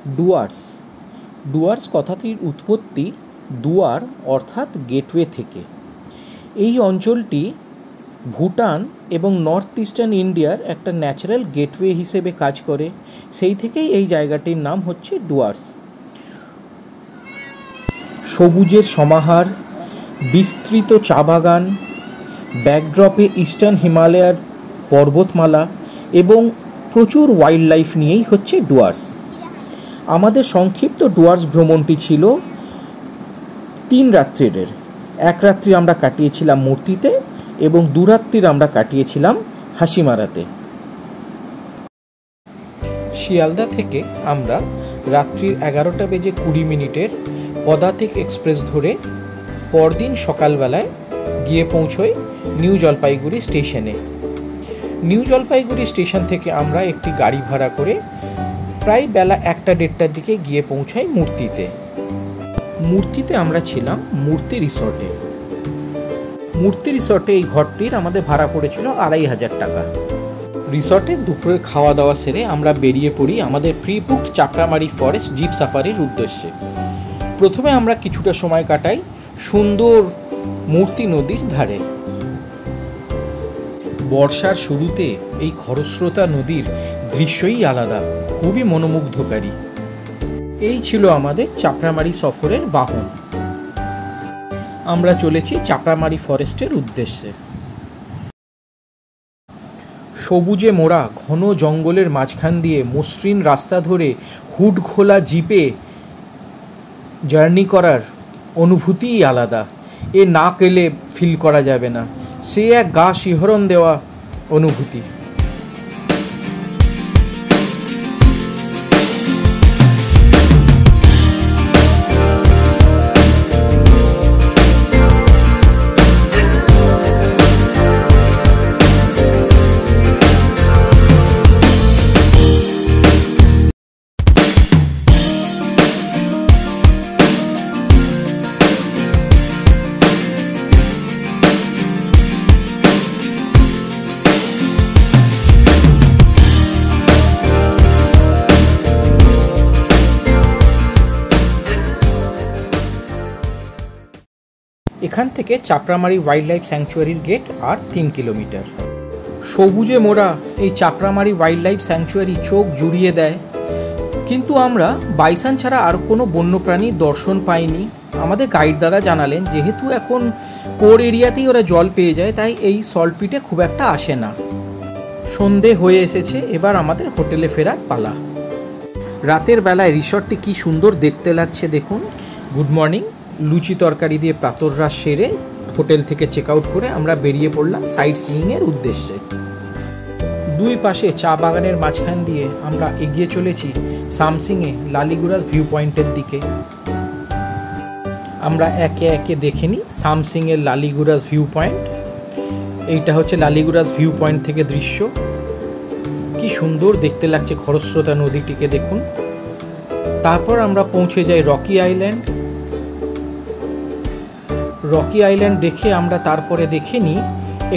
ডুয়ার্স। ডুয়ার্স কথাটির উৎপত্তি দুয়ার অর্থাৎ গেটওয়ে থেকে। এই অঞ্চলটি ভুটান এবং নর্থ ইস্টার্ন ইন্ডিয়ার একটা ন্যাচারাল গেটওয়ে হিসেবে কাজ করে, সেই থেকেই এই জায়গাটির নাম হচ্ছে ডুয়ার্স। সবুজের সমাহার, বিস্তৃত চা বাগান, ব্যাকড্রপে ইস্টার্ন হিমালয়ার পর্বতমালা এবং প্রচুর ওয়াইল্ড লাইফ নিয়েই হচ্ছে ডুয়ার্স। আমাদের সংক্ষিপ্ত ডুয়ার্স ভ্রমণটি ছিল 3 রাত্রির। 1 রাত্রি আমরা কাটিয়েছিলাম মূর্তিতে এবং 2 রাত্রির আমরা কাটিয়েছিলাম হাসিমারাতে। শিয়ালদা থেকে আমরা রাত্রির 11:20 পদাতিক এক্সপ্রেস ধরে পরদিন সকালবেলায় গিয়ে পৌঁছই নিউ জলপাইগুড়ি স্টেশনে। নিউ জলপাইগুড়ি স্টেশন থেকে আমরা একটি গাড়ি ভাড়া করে প্রায় বেলা 1-1:30 দিকে গিয়ে পৌঁছাই মূর্তিতে। মূর্তিতে আমরা ছিলাম মূর্তি রিসর্টে। মূর্তি রিসর্টে এই ঘরটির আমাদের ভাড়া পড়েছিল 2500 টাকা। রিসর্টে দুপুরের খাওয়া দাওয়া সেরে আমরা বেরিয়ে পড়ি আমাদের pre booked Chapramari forest jeep সাফারির উদ্দেশ্যে। প্রথমে আমরা কিছুটা সময় কাটাই সুন্দর মূর্তি নদীর ধারে। বর্ষার শুরুতে এই খরস্রোতা নদীর দৃশ্যই আলাদা, খুবই মনোমুগ্ধকারী। এই ছিল আমাদের চাপড়ামারি সফরের বাহন। আমরা চলেছি চাপড়ামারি ফরেস্টের উদ্দেশ্যে। সবুজে মোড়া ঘন জঙ্গলের মাঝখান দিয়ে মসৃণ রাস্তা ধরে হুড খোলা জিপে জার্নি করার অনুভূতিই আলাদা। এ না গেলে ফিল করা যাবে না, সে এক গা শিহরণ দেওয়া অনুভূতি। এখান থেকে চাপড়ামারি ওয়াইল্ড লাইফ স্যাংচুয়ারির গেট আর 3 কিলোমিটার। সবুজে মোড়া এই চাপড়ামারি ওয়াইল্ড লাইফ স্যাংচুয়ারি চোখ জুড়িয়ে দেয়, কিন্তু আমরা বাইসন ছাড়া আর কোনো বন্যপ্রাণী দর্শন পাইনি। আমাদের গাইড দাদা জানালেন যেহেতু এখন কোর এরিয়াতেই ওরা জল পেয়ে যায়, তাই এই সল্টপিটে খুব একটা আসে না। সন্ধে হয়ে এসেছে, এবার আমাদের হোটেলে ফেরার পালা। রাতের বেলায় রিসর্টটি কি সুন্দর দেখতে লাগছে দেখুন। Good morning. লুচি তরকারি দিয়ে প্রাতরাশ সেরে হোটেল থেকে চেক আউট করে আমরা বেরিয়ে পড়লাম সাইট সিইংয়ের উদ্দেশ্যে। দুই পাশে চা বাগানের মাঝখান দিয়ে আমরা এগিয়ে চলেছি সামসিংয়ে লালিগুড়াস ভিউ পয়েন্টের দিকে। আমরা একে একে দেখে নিই সামসিংয়ের লালিগুড়াস ভিউ পয়েন্ট। এইটা হচ্ছে লালিগুড়াস ভিউ পয়েন্ট থেকে দৃশ্য। কি সুন্দর দেখতে লাগছে খরস্রোতা নদীটিকে দেখুন। তারপর আমরা পৌঁছে যাই রকি আইল্যান্ড। রকি আইল্যান্ড দেখে আমরা তারপরে দেখে নিই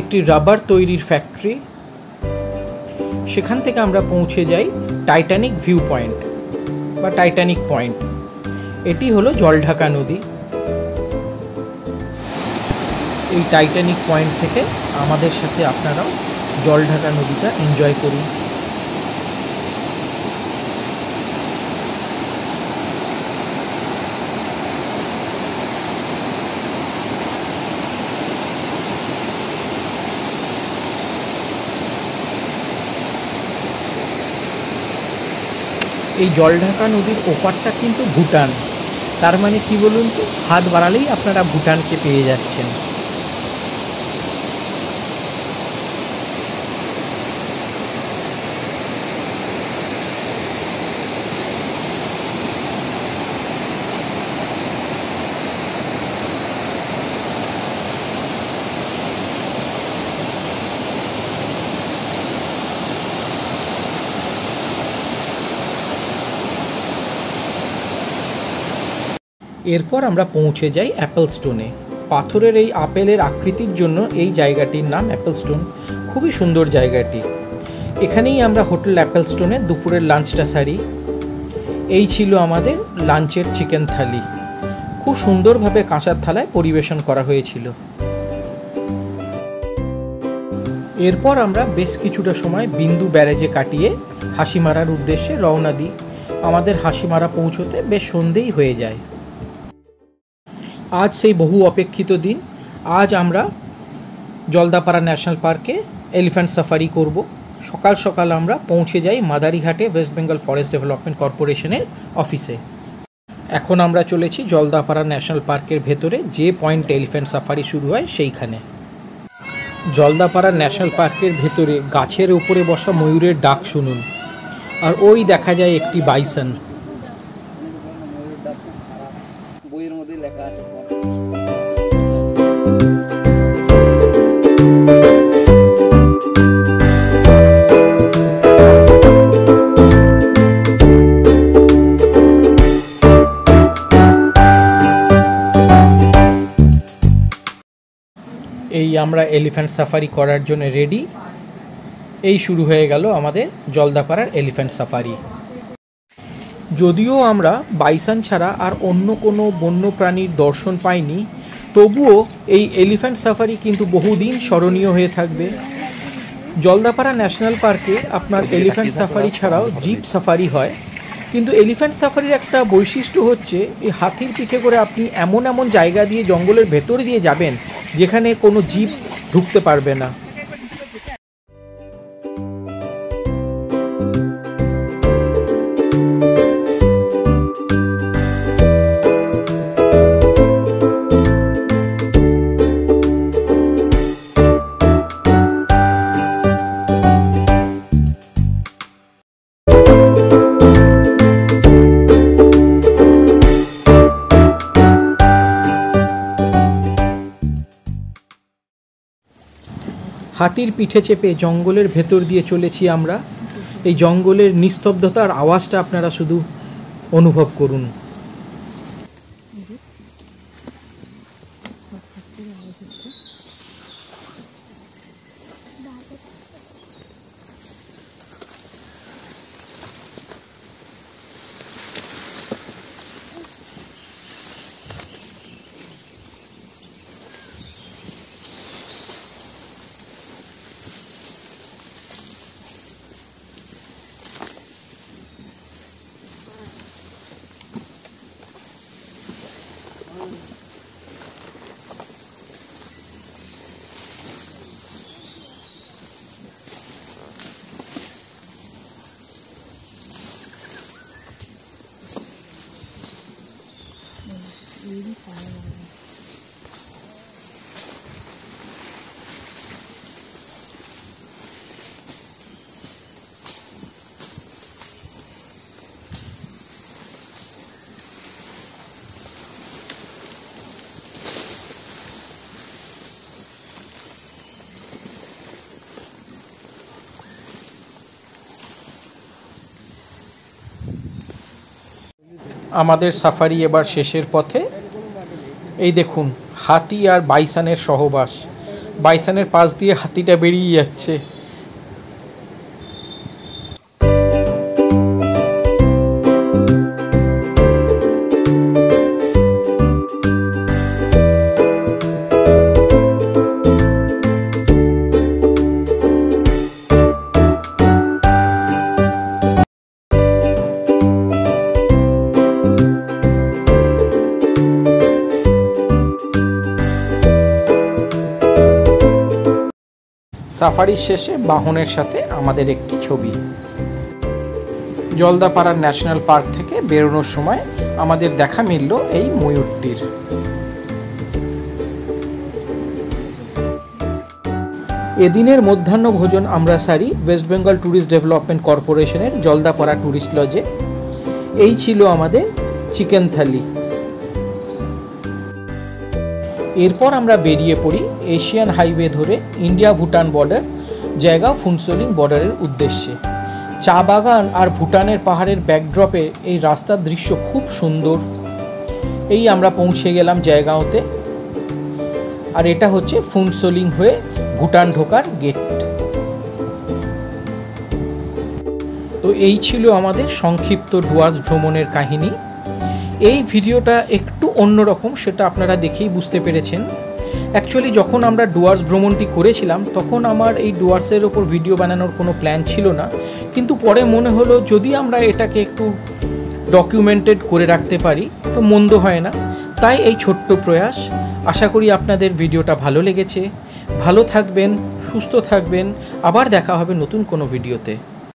একটি রাবার তৈরির ফ্যাক্টরি। সেখান থেকে আমরা পৌঁছে যাই টাইটানিক ভিউ পয়েন্ট বা টাইটানিক পয়েন্ট। এটি হলো জলঢাকা নদী। এই টাইটানিক পয়েন্ট থেকে আমাদের সাথে আপনারাও জলঢাকা নদীটা এনজয় করুন। এই জলঢাকা নদীর ওপারটা কিন্তু ভুটান। তার মানে কি বলুন তো, হাত বাড়ালেই আপনারা ভুটানকে পেয়ে যাচ্ছেন। এরপর আমরা পৌঁছে যাই অ্যাপেল স্টোনে। পাথরের এই আপেলের আকৃতির জন্য এই জায়গাটির নাম অ্যাপেল স্টোন। খুবই সুন্দর জায়গাটি। এখানেই আমরা হোটেল অ্যাপেল স্টোনে দুপুরের লাঞ্চটা সারি। এই ছিল আমাদের লাঞ্চের চিকেন থালি। খুব সুন্দরভাবে কাঁসার থালায় পরিবেশন করা হয়েছিল। এরপর আমরা বেশ কিছুটা সময় বিন্দু ব্যারেজে কাটিয়ে হাসিমারার উদ্দেশ্যে রওনা দিই। আমাদের হাসিমারা পৌঁছতে বেশ সন্ধেই হয়ে যায়। আজ সেই বহু অপেক্ষিত দিন। আজ আমরা জলদাপাড়া ন্যাশনাল পার্কে এলিফ্যান্ট সাফারি করব। সকাল সকাল আমরা পৌঁছে যাই মাদারিঘাটে ওয়েস্ট বেঙ্গল ফরেস্ট ডেভেলপমেন্ট কর্পোরেশনের অফিসে। এখন আমরা চলেছি জলদাপাড়া ন্যাশনাল পার্কের ভেতরে, যে পয়েন্টে এলিফ্যান্ট সাফারি শুরু হয় সেইখানে। জলদাপাড়া ন্যাশনাল পার্কের ভেতরে গাছের উপরে বসা ময়ূরের ডাক শুনুন, আর ওই দেখা যায় একটি বাইসন। বইয়ের মধ্যে লেখা আছে। এই আমরা এলিফ্যান্ট সাফারি করার জন্য রেডি। এই শুরু হয়ে গেল আমাদের জলদাপাড়ার এলিফ্যান্ট সাফারি। যদিও আমরা বাইসন ছাড়া আর অন্য কোনো বন্যপ্রাণীর দর্শন পাইনি, তবুও এই এলিফ্যান্ট সাফারি কিন্তু বহুদিন স্মরণীয় হয়ে থাকবে। জলদাপাড়া ন্যাশনাল পার্কে আপনার এলিফ্যান্ট সাফারি ছাড়াও জিপ সাফারি হয়, কিন্তু এলিফ্যান্ট সাফারির একটা বৈশিষ্ট্য হচ্ছে এই হাতির পিঠে করে আপনি এমন এমন জায়গা দিয়ে জঙ্গলের ভেতর দিয়ে যাবেন যেখানে কোনো জিপ ঢুকতে পারবে না। হাতির পিঠে চেপে জঙ্গলের ভেতর দিয়ে চলেছি আমরা। এই জঙ্গলের নিস্তব্ধতার আওয়াজটা আপনারা শুধু অনুভব করুন। আমাদের সাফারি এবার শেষের পথে। এই দেখুন হাতি আর বাইসনের সহবাস। বাইসনের পাশ দিয়ে হাতিটা বেরিয়ে যাচ্ছে। সাফারির শেষে বাহনের সাথে আমাদের একটি ছবি। জলদাপাড়া ন্যাশনাল পার্ক থেকে বেরোনোর সময় আমাদের দেখা মিলল এই ময়ূরটির। এদিনের মধ্যাহ্ন ভোজন আমরা সারি ওয়েস্ট বেঙ্গল ট্যুরিস্ট ডেভেলপমেন্ট কর্পোরেশনের জলদাপাড়া ট্যুরিস্ট লজে। এই ছিল আমাদের চিকেন থালি। এরপর আমরা বেরিয়ে পড়ি এশিয়ান হাইওয়ে ধরে ইন্ডিয়া ভুটান বর্ডার জায়গা ফুনসোলিং বর্ডারের উদ্দেশ্যে। চা বাগান আর ভুটানের পাহাড়ের ব্যাকড্রপে এই রাস্তার দৃশ্য খুব সুন্দর। এই আমরা পৌঁছে গেলাম জায়গাতে, আর এটা হচ্ছে ফুনসোলিং হয়ে ভুটান ঢোকার গেট। তো তো এই ছিল আমাদের সংক্ষিপ্ত ডুয়ার্স ভ্রমণের কাহিনী। এই ভিডিওটা একটু অন্যরকম, সেটা আপনারা দেখেই বুঝতে পেরেছেন। অ্যাকচুয়ালি যখন আমরা ডুয়ার্স ভ্রমণটি করেছিলাম তখন আমার এই ডুয়ার্সের ওপর ভিডিও বানানোর কোনো প্ল্যান ছিল না, কিন্তু পরে মনে হলো যদি আমরা এটাকে একটু ডকুমেন্টেড করে রাখতে পারি তো মন্দ হয় না, তাই এই ছোট্ট প্রয়াস। আশা করি আপনাদের ভিডিওটা ভালো লেগেছে। ভালো থাকবেন, সুস্থ থাকবেন, আবার দেখা হবে নতুন কোনো ভিডিওতে।